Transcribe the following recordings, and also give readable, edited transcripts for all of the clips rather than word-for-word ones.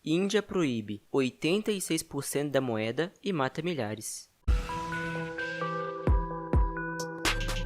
Índia proíbe 86% da moeda e mata milhares.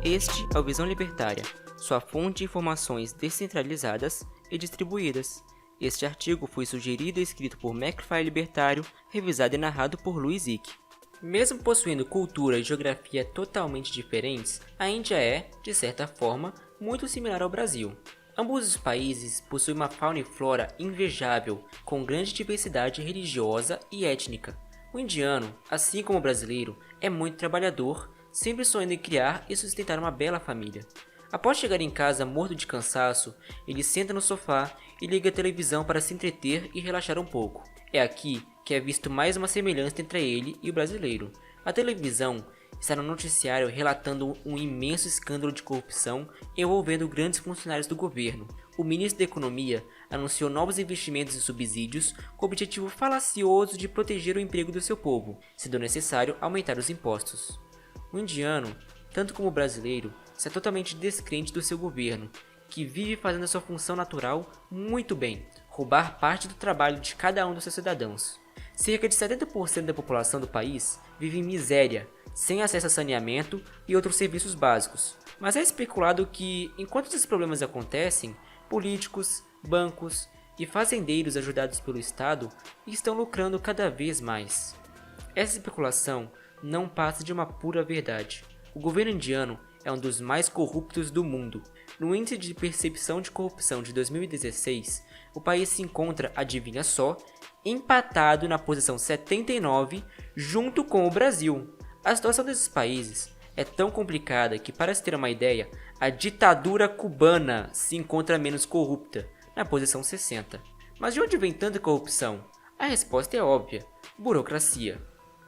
Este é o Visão Libertária, sua fonte de informações descentralizadas e distribuídas. Este artigo foi sugerido e escrito por Macfly Libertário, revisado e narrado por Luiz Ick. Mesmo possuindo cultura e geografia totalmente diferentes, a Índia é, de certa forma, muito similar ao Brasil. Ambos os países possuem uma fauna e flora invejável, com grande diversidade religiosa e étnica. O indiano, assim como o brasileiro, é muito trabalhador, sempre sonhando em criar e sustentar uma bela família. Após chegar em casa morto de cansaço, ele senta no sofá e liga a televisão para se entreter e relaxar um pouco. É aqui que é visto mais uma semelhança entre ele e o brasileiro. A televisão está no noticiário relatando um imenso escândalo de corrupção envolvendo grandes funcionários do governo. O ministro da Economia anunciou novos investimentos e subsídios com o objetivo falacioso de proteger o emprego do seu povo, sendo necessário aumentar os impostos. O indiano, tanto como o brasileiro, está totalmente descrente do seu governo, que vive fazendo a sua função natural muito bem, roubar parte do trabalho de cada um dos seus cidadãos. Cerca de 70% da população do país vive em miséria, sem acesso a saneamento e outros serviços básicos. Mas é especulado que, enquanto esses problemas acontecem, políticos, bancos e fazendeiros ajudados pelo Estado estão lucrando cada vez mais. Essa especulação não passa de uma pura verdade. O governo indiano é um dos mais corruptos do mundo. No Índice de Percepção de Corrupção de 2016, o país se encontra, adivinha só, empatado na posição 79, junto com o Brasil. A situação desses países é tão complicada que, para se ter uma ideia, a ditadura cubana se encontra menos corrupta, na posição 60. Mas de onde vem tanta corrupção? A resposta é óbvia: burocracia.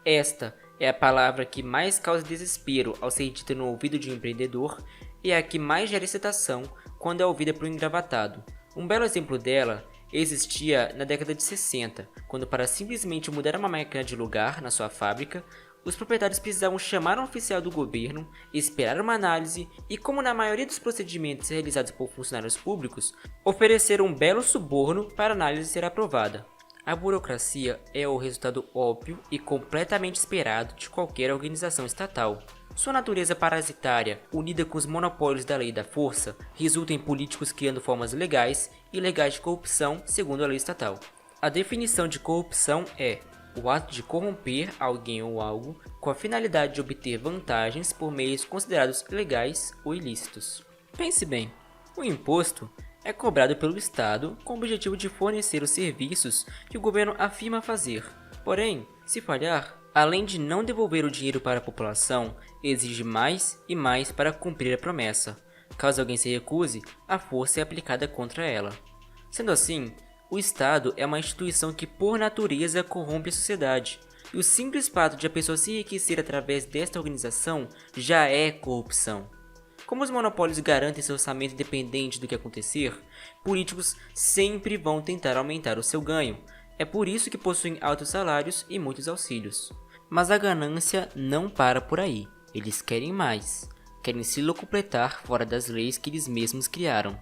Esta é a palavra que mais causa desespero ao ser dita no ouvido de um empreendedor e é a que mais gera excitação quando é ouvida por um engravatado. Um belo exemplo dela existia na década de 60, quando, para simplesmente mudar uma máquina de lugar na sua fábrica, os proprietários precisavam chamar um oficial do governo, esperar uma análise e, como na maioria dos procedimentos realizados por funcionários públicos, oferecer um belo suborno para a análise ser aprovada. A burocracia é o resultado óbvio e completamente esperado de qualquer organização estatal. Sua natureza parasitária, unida com os monopólios da lei da força, resulta em políticos criando formas legais e ilegais de corrupção segundo a lei estatal. A definição de corrupção é o ato de corromper alguém ou algo com a finalidade de obter vantagens por meios considerados legais ou ilícitos. Pense bem, o imposto é cobrado pelo Estado com o objetivo de fornecer os serviços que o governo afirma fazer. Porém, se falhar, além de não devolver o dinheiro para a população, exige mais e mais para cumprir a promessa. Caso alguém se recuse, a força é aplicada contra ela. Sendo assim, o Estado é uma instituição que por natureza corrompe a sociedade, e o simples fato de a pessoa se enriquecer através desta organização já é corrupção. Como os monopólios garantem seu orçamento independente do que acontecer, políticos sempre vão tentar aumentar o seu ganho. É por isso que possuem altos salários e muitos auxílios. Mas a ganância não para por aí. Eles querem mais. Querem se locupletar fora das leis que eles mesmos criaram.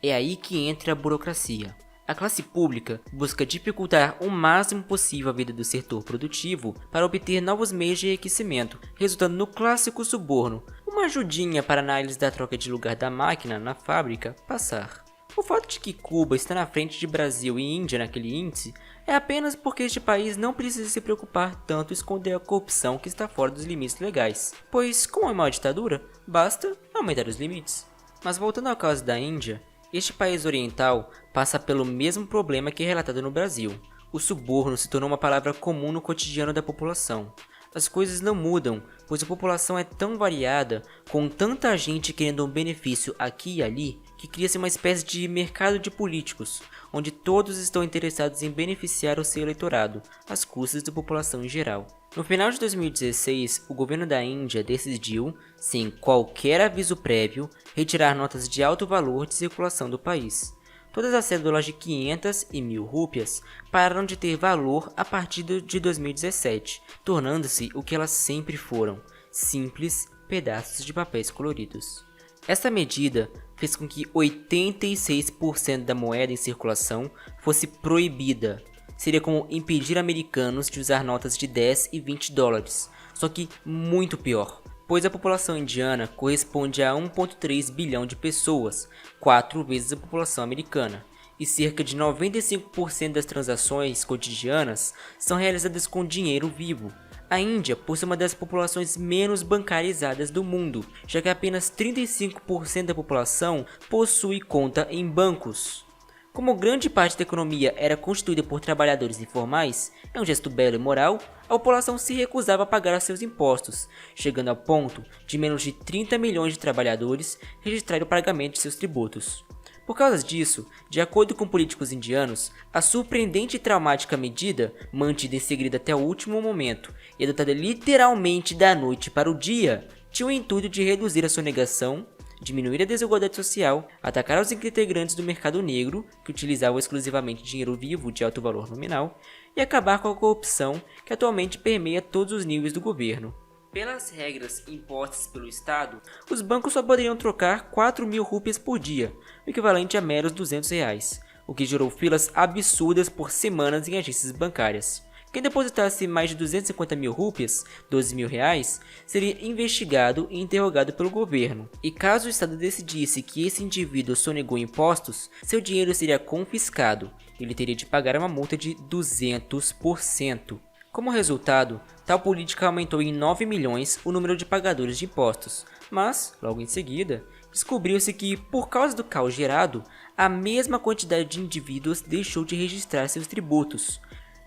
É aí que entra a burocracia. A classe pública busca dificultar o máximo possível a vida do setor produtivo para obter novos meios de enriquecimento, resultando no clássico suborno, uma ajudinha para a análise da troca de lugar da máquina na fábrica passar. O fato de que Cuba está na frente de Brasil e Índia naquele índice é apenas porque este país não precisa se preocupar tanto em esconder a corrupção que está fora dos limites legais, pois, como é uma ditadura, basta aumentar os limites. Mas voltando ao caso da Índia, este país oriental passa pelo mesmo problema que é relatado no Brasil. O suborno se tornou uma palavra comum no cotidiano da população. As coisas não mudam, pois a população é tão variada, com tanta gente querendo um benefício aqui e ali, que cria-se uma espécie de mercado de políticos, onde todos estão interessados em beneficiar o seu eleitorado, às custas da população em geral. No final de 2016, o governo da Índia decidiu, sem qualquer aviso prévio, retirar notas de alto valor de circulação do país. Todas as cédulas de 500 e 1000 rúpias pararam de ter valor a partir de 2017, tornando-se o que elas sempre foram, simples pedaços de papéis coloridos. Essa medida fez com que 86% da moeda em circulação fosse proibida. seria como impedir americanos de usar notas de 10 e 20 dólares, só que muito pior, pois a população indiana corresponde a 1,3 bilhão de pessoas, 4 vezes a população americana, e cerca de 95% das transações cotidianas são realizadas com dinheiro vivo. A Índia possui uma das populações menos bancarizadas do mundo, já que apenas 35% da população possui conta em bancos. Como grande parte da economia era constituída por trabalhadores informais, é um gesto belo e moral, a população se recusava a pagar seus impostos, chegando ao ponto de menos de 30 milhões de trabalhadores registrarem o pagamento de seus tributos. Por causa disso, de acordo com políticos indianos, a surpreendente e traumática medida, mantida em segredo até o último momento e adotada literalmente da noite para o dia, tinha o intuito de reduzir a sonegação, diminuir a desigualdade social, atacar os integrantes do mercado negro, que utilizavam exclusivamente dinheiro vivo de alto valor nominal, e acabar com a corrupção que atualmente permeia todos os níveis do governo. Pelas regras impostas pelo Estado, os bancos só poderiam trocar 4.000 rúpias por dia, o equivalente a meros R$200, o que gerou filas absurdas por semanas em agências bancárias. Quem depositasse mais de 250 mil rúpias, R$12.000, seria investigado e interrogado pelo governo. E caso o Estado decidisse que esse indivíduo sonegou impostos, seu dinheiro seria confiscado e ele teria de pagar uma multa de 200%. Como resultado, tal política aumentou em 9 milhões o número de pagadores de impostos, mas, logo em seguida, descobriu-se que, por causa do caos gerado, a mesma quantidade de indivíduos deixou de registrar seus tributos.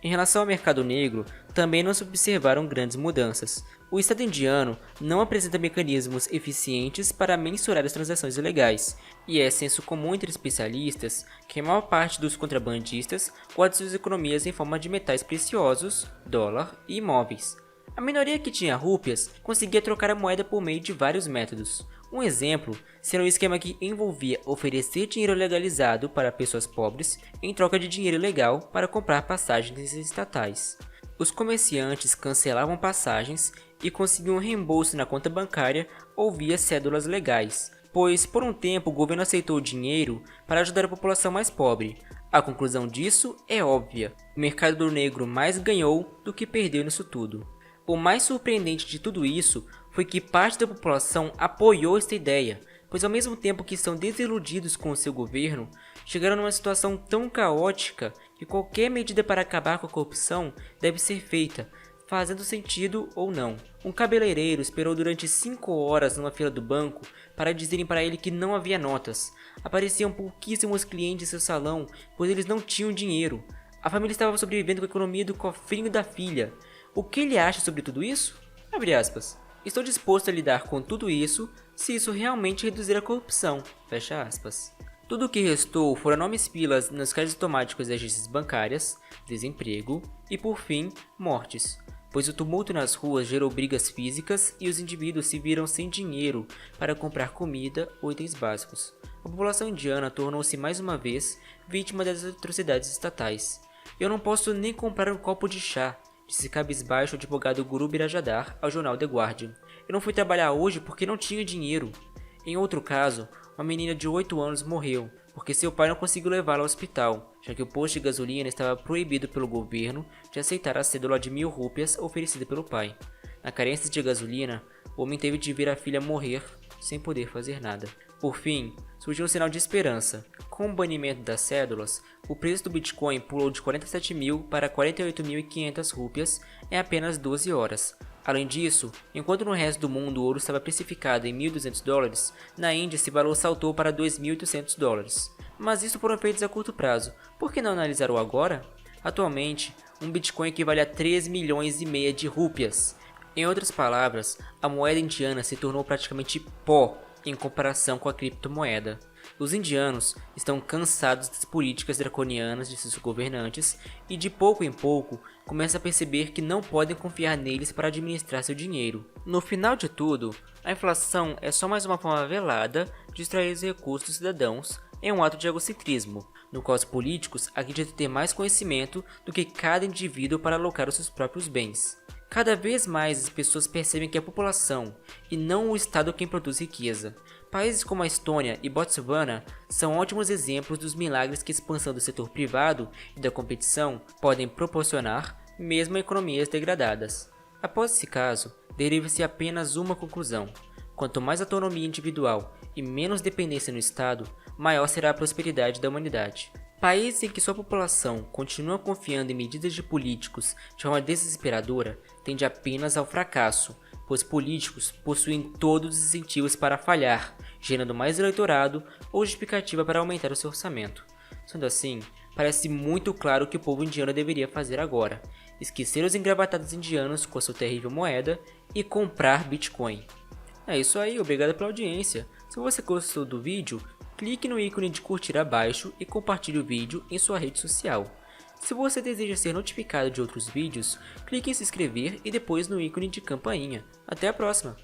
Em relação ao mercado negro, também não se observaram grandes mudanças. O Estado indiano não apresenta mecanismos eficientes para mensurar as transações ilegais, e é senso comum entre especialistas que a maior parte dos contrabandistas guarda suas economias em forma de metais preciosos, dólar e imóveis. A minoria que tinha rúpias conseguia trocar a moeda por meio de vários métodos. Um exemplo será um esquema que envolvia oferecer dinheiro legalizado para pessoas pobres em troca de dinheiro ilegal para comprar passagens estatais. Os comerciantes cancelavam passagens e conseguiam reembolso na conta bancária ou via cédulas legais, pois por um tempo o governo aceitou o dinheiro para ajudar a população mais pobre. A conclusão disso é óbvia: o mercado negro mais ganhou do que perdeu nisso tudo. O mais surpreendente de tudo isso foi que parte da população apoiou esta ideia, pois ao mesmo tempo que estão desiludidos com o seu governo, chegaram numa situação tão caótica que qualquer medida para acabar com a corrupção deve ser feita, fazendo sentido ou não. Um cabeleireiro esperou durante 5 horas numa fila do banco para dizerem para ele que não havia notas. Apareciam pouquíssimos clientes em seu salão, pois eles não tinham dinheiro. A família estava sobrevivendo com a economia do cofrinho da filha. O que ele acha sobre tudo isso? Abre aspas. Estou disposto a lidar com tudo isso se isso realmente reduzir a corrupção. Fecha aspas. Tudo o que restou foram enormes filas nos caixas automáticos das agências bancárias, desemprego e, por fim, mortes, pois o tumulto nas ruas gerou brigas físicas e os indivíduos se viram sem dinheiro para comprar comida ou itens básicos. A população indiana tornou-se mais uma vez vítima das atrocidades estatais. Eu não posso nem comprar um copo de chá, disse cabisbaixo o advogado Guru Birajadar ao jornal The Guardian. Eu não fui trabalhar hoje porque não tinha dinheiro. Em outro caso, uma menina de 8 anos morreu porque seu pai não conseguiu levá-la ao hospital, já que o posto de gasolina estava proibido pelo governo de aceitar a cédula de 1.000 rúpias oferecida pelo pai. Na carência de gasolina, o homem teve de ver a filha morrer sem poder fazer nada. Por fim, surgiu um sinal de esperança. Com o banimento das cédulas, o preço do Bitcoin pulou de 47.000 para 48.500 rúpias em apenas 12 horas. Além disso, enquanto no resto do mundo o ouro estava precificado em 1.200 dólares, na Índia esse valor saltou para 2.800 dólares. Mas isso foram feitos a curto prazo. Por que não analisar o agora? Atualmente, um Bitcoin equivale a 3 milhões e meio de rúpias. Em outras palavras, a moeda indiana se tornou praticamente pó em comparação com a criptomoeda. Os indianos estão cansados das políticas draconianas de seus governantes e de pouco em pouco começam a perceber que não podem confiar neles para administrar seu dinheiro. No final de tudo, a inflação é só mais uma forma velada de extrair os recursos dos cidadãos em um ato de egocentrismo, no qual os políticos acreditam ter mais conhecimento do que cada indivíduo para alocar os seus próprios bens. Cada vez mais as pessoas percebem que é a população, e não o Estado, quem produz riqueza. Países como a Estônia e Botswana são ótimos exemplos dos milagres que a expansão do setor privado e da competição podem proporcionar, mesmo a economias degradadas. Após esse caso, deriva-se apenas uma conclusão: quanto mais autonomia individual e menos dependência no Estado, maior será a prosperidade da humanidade. Países em que sua população continua confiando em medidas de políticos de forma desesperadora tende apenas ao fracasso, pois políticos possuem todos os incentivos para falhar, gerando mais eleitorado ou justificativa para aumentar o seu orçamento. Sendo assim, parece muito claro o que o povo indiano deveria fazer agora: esquecer os engravatados indianos com a sua terrível moeda e comprar Bitcoin. É isso aí, obrigado pela audiência. Se você gostou do vídeo, clique no ícone de curtir abaixo e compartilhe o vídeo em sua rede social. Se você deseja ser notificado de outros vídeos, clique em se inscrever e depois no ícone de campainha. Até a próxima!